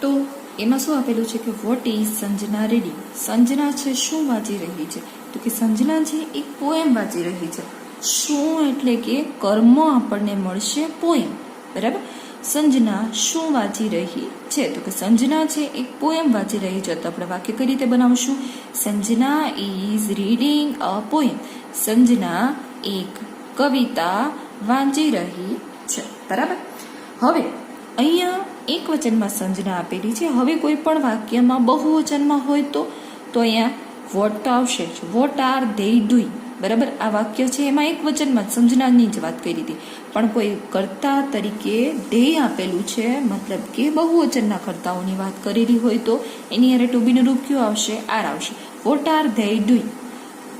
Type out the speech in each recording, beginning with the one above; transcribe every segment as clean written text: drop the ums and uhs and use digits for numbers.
તો એમાં શું આપેલું છે કે what is Sanjana reading? Sanjana છે શું વાંચી રહી છે? તો કે સંજના છે એક પોએમ વાંચી રહી છે. શું એટલે કે કર્મ આપણને મળશે પોએમ. બરાબર. સંજના શું વાંચી રહી છે? તો કે સંજના છે એક પોએમ વાંચી રહી છે. તો આપણે વાક્ય કઈ રીતે બનાવશું? Sanjana is reading a poem. Sanjana એક કવિતા વાંચી રહી છે. બરાબર. હવે અહીંયા એક વચનમાં સંજના આપેલી છે. હવે કોઈ પણ વાક્યમાં બહુવચનમાં હોય તો અહીંયા વોટ તો આવશે જ. What are they doing? બરાબર. આ વાક્ય છે એમાં એક વચનમાં સંજનાની જ વાત કરી હતી, પણ કોઈ કર્તા તરીકે ધ્યેય આપેલું છે, મતલબ કે બહુવચનના કર્તાઓની વાત કરેલી હોય તો એની હારે ટુ બીનું રૂપ કયું આવશે? આર આવશે. What are they doing?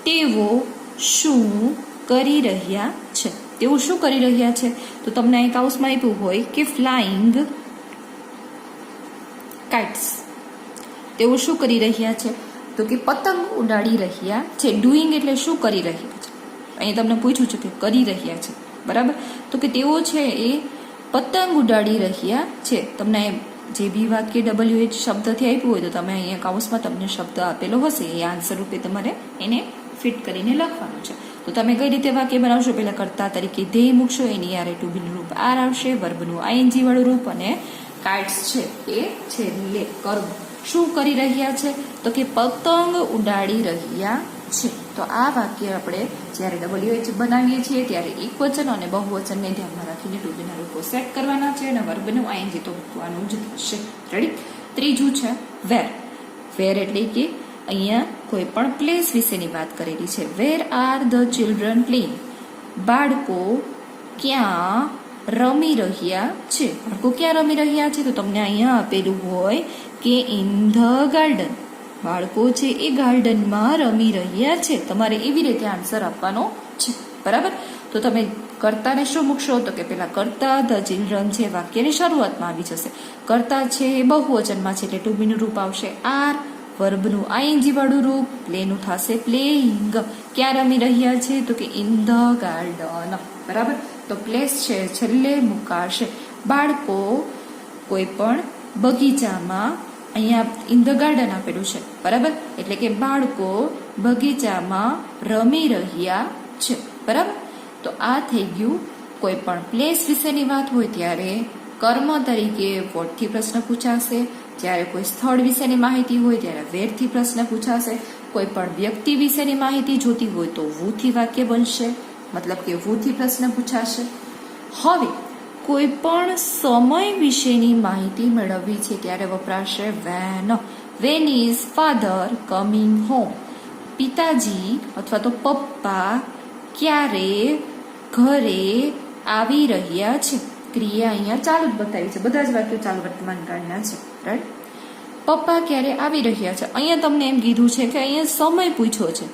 તેઓ શું કરી રહ્યા છે? તેઓ શું કરી રહ્યા છે? તો તમને અહીં કાઉસમાં આપ્યું હોય કે ફ્લાઇંગ કાઇટ્સ. તેઓ શું કરી રહ્યા છે? તો કે પતંગ ઉડાડી રહ્યા છે. ડુઈંગ એટલે શું કરી રહ્યા છે? અહીં તમને પૂછ્યું છે કે કરી રહ્યા છે. બરાબર. તો કે તેઓ છે એ પતંગ ઉડાડી રહ્યા છે. તમને જે બી વાક્ય WH શબ્દથી આપ્યું હોય તો તમે અહીંયા કાઉસમાં તમને શબ્દ આપેલો હશે એ આન્સર રૂપે તમારે એને ફિટ કરીને લખવાનું છે. તો તમે કઈ રીતે વાક્ય બનાવશો? પહેલા કર્તા તરીકે ધ્યેય મૂકશો, એની આરે ટુ બીનું રૂપ આર આવશે, વર્બનું ING વાળું રૂપ, અને કાઇટ્સ છે એ છેલ્લે કર્મ. શું કરી રહ્યા છે? તો કે પતંગ ઉડાડી રહ્યા છે. તો આ વાક્ય આપણે જ્યારે WH બનાવીએ છીએ ત્યારે એક વચન અને બહુવચનને ધ્યાનમાં રાખીને ટુ બીના રૂપો સેટ કરવાના છે, અને વર્બનું ING તો મૂકવાનું જ થશે. રેડી. ત્રીજું છે વેર. વેર એટલે કે અહીંયા કોઈ પણ પ્લેસ વિશેની વાત કરેલી છે. Where are the children playing? બાળકો ક્યાં રમી રહ્યા છે? બાળકો ક્યાં રમી રહ્યા છે? તો તમને અહીંયા આપેલું હોય કે ઇન ધ ગાર્ડન. બાળકો છે એ ગાર્ડનમાં રમી રહ્યા છે. તમારે એવી રીતે આન્સર આપવાનો છે. બરાબર. તો તમે કર્તાને શું મૂકશો? તો કે પેલા કર્તા ધ ચિલ્ડ્રન છે વાક્યની શરૂઆતમાં આવી જશે. કર્તા છે એ બહુવચનમાં છે એટલે ટુ બીનું રૂપ આવશે આર, વર્બનું ING વાળું રૂપ, પ્લેનું થશે પ્લેઇંગ. ક્યાં રમી રહ્યા છે? તો કે ઇન ધ ગાર્ડન. બરાબર. તો પ્લેસ છે છેલ્લે મુકાશે. બાળકો કોઈ પણ બગીચામાં, અહીંયા ઇન ધ ગાર્ડન આપેલું છે. બરાબર. એટલે કે બાળકો બગીચામાં રમી રહ્યા છે. બરાબર. તો આ થઈ ગયું. કોઈ પણ પ્લેસ વિશેની વાત હોય ત્યારે કર્મ તરીકે વોટથી પ્રશ્ન પૂછાશે. જ્યારે કોઈ સ્થળ વિશેની માહિતી હોય ત્યારે વેરથી પ્રશ્ન પૂછાશે. કોઈ પણ વ્યક્તિ વિશેની માહિતી જોતી હોય તો વુથી વાક્ય બનશે, મતલબ કે વુથી પ્રશ્ન પૂછાશે. હવે કોઈ પણ સમય વિશેની માહિતી મેળવવી છે ત્યારે વપરાશે when. When is father coming home? પિતાજી અથવા તો પપ્પા ક્યારે ઘરે આવી રહ્યા છે? ક્રિયા અહીંયા ચાલુ જ બતાવી છે. બધા જ વાક્યો ચાલુ વર્તમાન કાળના છે. રાઈટ. પપ્પા ક્યારે આવી રહ્યા છે? અહીંયા તમને એમ કીધું છે કે અહીંયા સમય પૂછ્યો છે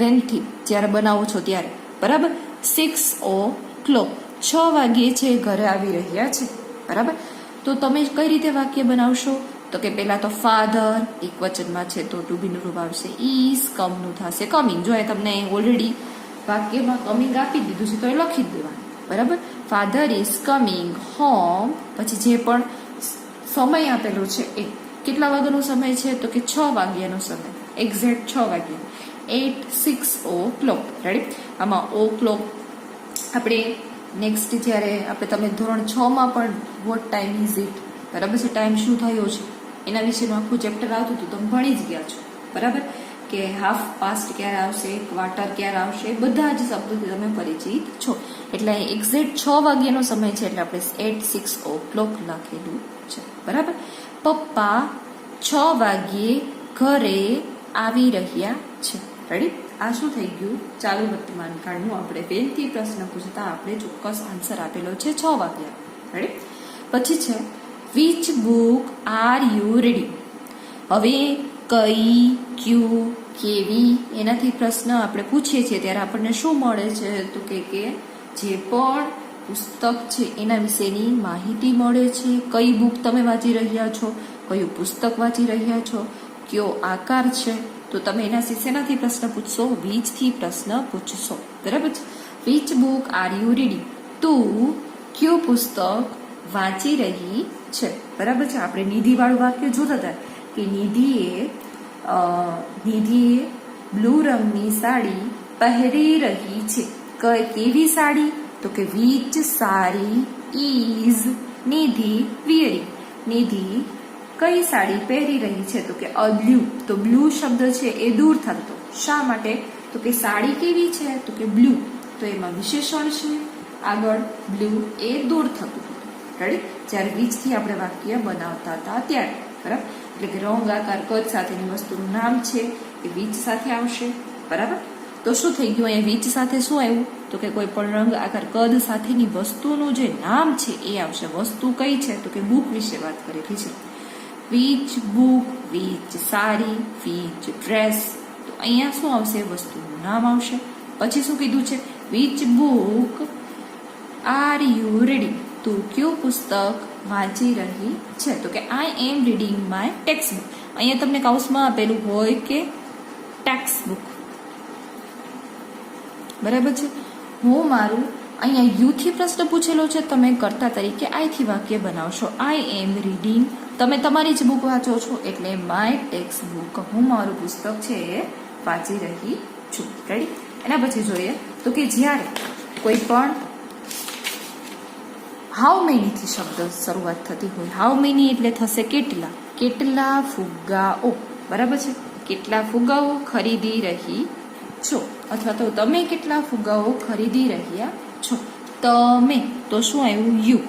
વેનથી જ્યારે બનાવો છો ત્યારે. બરાબર. 6 o'clock 6 વાગ્યે છે ઘરે આવી રહ્યા છે. બરાબર. તો તમે કઈ રીતે વાક્ય બનાવશો? તો કે પહેલા તો ફાધર એક વચનમાં છે તો ટુ બીનું રૂપ આવશે ઇઝ, કમનું થશે કમિંગ. જો એ તમને ઓલરેડી વાક્યમાં કમિંગ આપી દીધું છે તો એ લખી જ દેવાનું. બરાબર. Father is coming home. પછી જે પણ સમય આપેલો છે એ કેટલા વાગ્યાનો સમય છે? તો કે 6 વાગ્યાનો સમય. એક્ઝેક્ટ 6 વાગ્યા. 6 o'clock. રેડી. આમાં o'clock આપણે નેક્સ્ટ જ્યારે આપણે તમે ધોરણ 6 માં પણ વોટ ટાઈમ ઇઝ ઇટ, બરાબર છે, ટાઈમ શું થયો છે એના વિશેનું આખું ચેપ્ટર આવતું હતું, તમે ભણી જ ગયા છો. બરાબર. કે હાફ પાસ્ટ ક્યારે આવશે, ક્વાર્ટર ક્યારે આવશે, બધા જ શબ્દોથી તમે પરિચિત છો. એટલે એક્ઝેક્ટ 6 વાગ્યાનો સમય છે એટલે આપણે 6 o'clock લખેલું છે. બરાબર. પપ્પા 6 વાગ્યે ઘરે આવી રહ્યા છે. રેડી. આ શું થઈ ગયું? ચાલુ વર્તમાન કાળનું આપણે વેનથી પ્રશ્ન પૂછતા આપણે ચોક્કસ આન્સર આપેલો છે 6 વાગ્યા. રેડી. પછી છે which book are you reading? હવે કઈ, ક્યુ, કેવી એનાથી પ્રશ્ન આપણે પૂછીએ છીએ ત્યારે આપણને શું મળે છે? તો કે જે પણ પુસ્તક છે એના વિશેની માહિતી મળે છે. કઈ બુક તમે વાંચી રહ્યા છો, કયું પુસ્તક વાંચી રહ્યા છો, કયો આકાર છે, તો તમે એના શેનાથી પ્રશ્ન પૂછશો? વિચથી પ્રશ્ન પૂછશો. બરાબર છે. Which book are you reading? તું કયું પુસ્તક વાંચી રહી છે? બરાબર છે. આપણે નિધિવાળું વાક્ય જોતા હતા કે નિધિએ બ્લુ રંગની સાડી પહેરી રહી છે. કેવી સાડી? તો કે which sari is Nidhi wearing? Nidhi કઈ સાડી પહેરી રહી છે? તો કે અ બ્લુ. તો બ્લુ શબ્દ છે એ દૂર થતો. શા માટે? તો કે સાડી કેવી છે? તો કે બ્લુ. તો એમાં વિશેષણ છે. આગળ બ્લુ એ દૂર થતું હતું. રેડી? જ્યારે વીજથી આપણે વાક્ય બનાવતા હતા ત્યારે. બરાબર? એટલે કે રંગ આકાર કદ સાથેની વસ્તુનું નામ છે એ વીજ સાથે આવશે. બરાબર? તો શું થઈ ગયું? અહીંયા વીજ સાથે શું આવ્યું? તો કે કોઈ પણ રંગ આકાર કદ સાથેની વસ્તુનું જે નામ છે એ આવશે. વસ્તુ કઈ છે? તો કે બુક વિશે વાત કરેલી છે. Witch book, witch sari, witch dress. તો અહીંયા શું આવશે? વસ્તુનું નામ આવશે. પછી શું કીધું છે? Which book are you reading? તું કયું પુસ્તક વાંચી રહી છે? તો કે I am reading my text book. અહીંયા તમને કાઉસમાં આપેલું હોય કે ટેક્સ્ટ બુક. બરાબર છે. હું મારું અહીંયા યુથી પ્રશ્ન પૂછેલો છે. તમે કર્તા તરીકે આઈથી વાક્ય બનાવશો. આઈ એમ રીડિંગ, તમે તમારી જ બુક વાંચો છો એટલે માય ટેક્સ્ટ બુક, હું મારું પુસ્તક છે એ વાંચી રહી છું. રેડી? એના પછી જોઈએ તો કે જ્યારે કોઈ પણ હાઉ મેનીથી શબ્દ શરૂઆત થતી હોય. હાઉ મેની એટલે થશે કેટલા. કેટલા ફુગ્ગાઓ. બરાબર છે. કેટલા ફુગ્ગાઓ ખરીદી રહી છો, અથવા તો તમે કેટલા ફુગ્ગાઓ ખરીદી રહ્યા છો. તમે તો શું આવ્યું? યુ.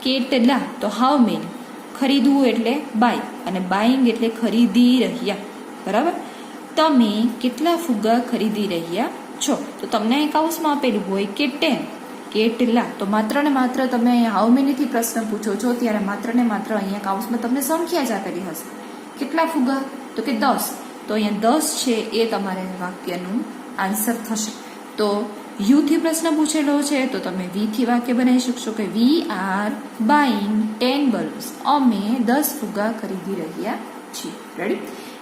કેટલા તો હાઉ મેની. ખરીદવું એટલે બાય, અને બાઈંગ એટલે ખરીદી રહ્યા. બરાબર? તમે કેટલા ફુગ્ગા ખરીદી રહ્યા છો. તો તમને અહીં કાઉસમાં આપેલું હોય કે 10. કેટલા તો માત્ર ને માત્ર તમે અહીંયા હાઉ મેનીથી પ્રશ્ન પૂછો છો ત્યારે માત્ર ને માત્ર અહીંયા કાઉસમાં તમને સંખ્યા જ આપેલી હશે. કેટલા ફુગ્ગા? તો કે 10. તો અહીંયા 10 છે એ તમારે વાક્યનું આન્સર થશે. તો યુથી પ્રશ્ન પૂછેલો છે તો તમે વીથી વાક્ય બનાવી શકશો કે વી આર બાઈંગ 10 બલૂન્સ. અમે 10 ફુગ્ગા ખરીદી રહ્યા છીએ. રેડી?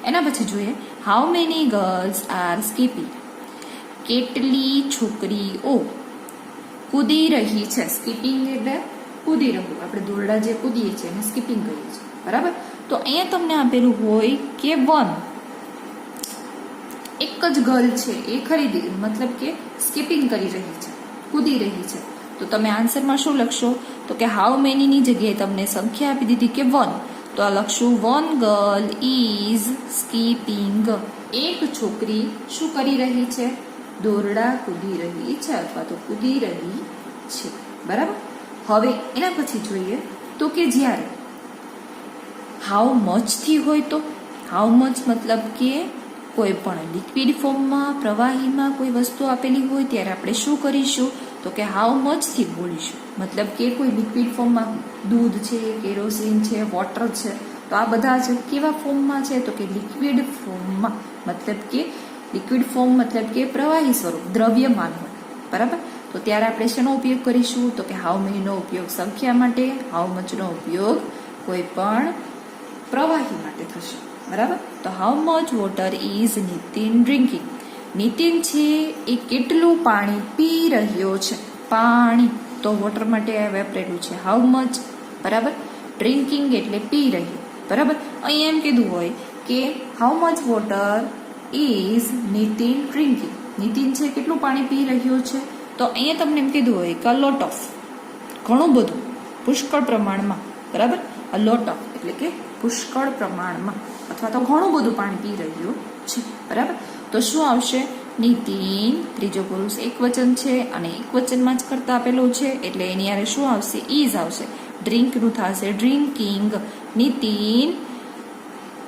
એના પછી જોઈએ how many girls are skipping? કેટલી છોકરીઓ કૂદી રહી છે. સ્કીપિંગ એટલે કૂદી રહ્યું. આપણે દોરડા જે કૂદીએ છીએ એને સ્કીપિંગ કહીએ છીએ. બરાબર? તો અહીંયા તમને આપેલું હોય કે 1. એક જ ગર્લ છે એ ખરીદી, મતલબ કે સ્કીપિંગ કરી રહી છે, કૂદી રહી છે. તો તમે આન્સરમાં શું લખશો? તો કે હાઉ મેનીની જગ્યાએ તમને સંખ્યા આપી દીધી કે 1. તો આ લખશું 1 ગર્લ ઇઝ સ્કીપિંગ. એક છોકરી શું કરી રહી છે? દોરડા કૂદી રહી છે અથવા તો કૂદી રહી છે. બરાબર? હવે એના પછી જોઈએ તો કે જ્યારે હાઉ મચથી હોય તો હાઉ મચ મતલબ કે કોઈ પણ લિક્વિડ ફોર્મમાં, પ્રવાહીમાં કોઈ વસ્તુ આપેલી હોય ત્યારે આપણે શું કરીશું? તો કે હાઉ મચથી બોલીશું. મતલબ કે કોઈ લિક્વિડ ફોર્મમાં દૂધ છે, કેરોસીન છે, વોટર છે, તો આ બધા જ કેવા ફોર્મમાં છે? તો કે લિક્વિડ ફોર્મમાં. મતલબ કે લિક્વિડ ફોર્મ મતલબ કે પ્રવાહી સ્વરૂપ, દ્રવ્યમાન હોય. બરાબર? તો ત્યારે આપણે શેનો ઉપયોગ કરીશું? તો કે હાઉ મેનીનો ઉપયોગ સંખ્યા માટે, હાઉ મચનો ઉપયોગ કોઈ પણ પ્રવાહી માટે થશે. બરાબર? તો how much water is Nitin drinking? Nitin છે એ કેટલું પાણી પી રહ્યો છે. પાણી તો વોટર માટે વાપરેલું છે હાઉ મચ. બરાબર? ડ્રિંકિંગ એટલે પી રહ્યું. બરાબર? અહીં એમ કીધું હોય કે how much water is Nitin drinking? Nitin છે કેટલું પાણી પી રહ્યો છે. તો અહીંયા તમને એમ કીધું હોય કે લોટ ઓફ, ઘણું બધું, પુષ્કળ પ્રમાણમાં. બરાબર? અ લોટ ઓફ એટલે કે પુષ્કળ પ્રમાણમાં અથવા તો ઘણું બધું પાણી પી રહ્યું છે. બરાબર? તો શું આવશે? નીતિન. ત્રીજો પુરુષ એક વચન છે અને એક વચનમાં જ કરતા આપેલું છે એટલે એની યારે શું આવશે? ઇઝ આવશે. ડ્રિંકનું થશે ડ્રિંકિંગ. નીતિન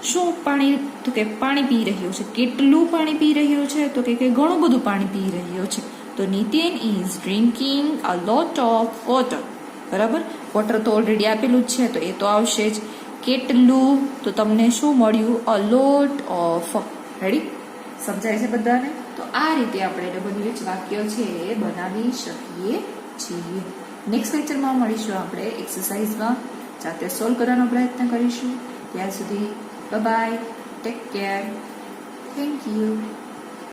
શું પાણી? તો કે પાણી પી રહ્યો છે. કેટલું પાણી પી રહ્યો છે? તો કે ઘણું બધું પાણી પી રહ્યો છે. તો Nitin is drinking a lot of water. બરાબર? વોટર તો ઓલરેડી આપેલું જ છે તો એ તો આવશે જ. કેટલું? તો તમને શું મળ્યું? અ લોટ ઓફ. રેડી? સમજાય છે બધાને? તો આ રીતે આપણે WH વાક્ય છે એ બનાવી શકીએ છીએ. નેક્સ્ટ લેક્ચરમાં મળીશું આપણે એક્સરસાઇઝમાં, જાતે સોલ્વ કરવાનો પ્રયત્ન કરીશું. ત્યાં સુધી bye, take care, thank you.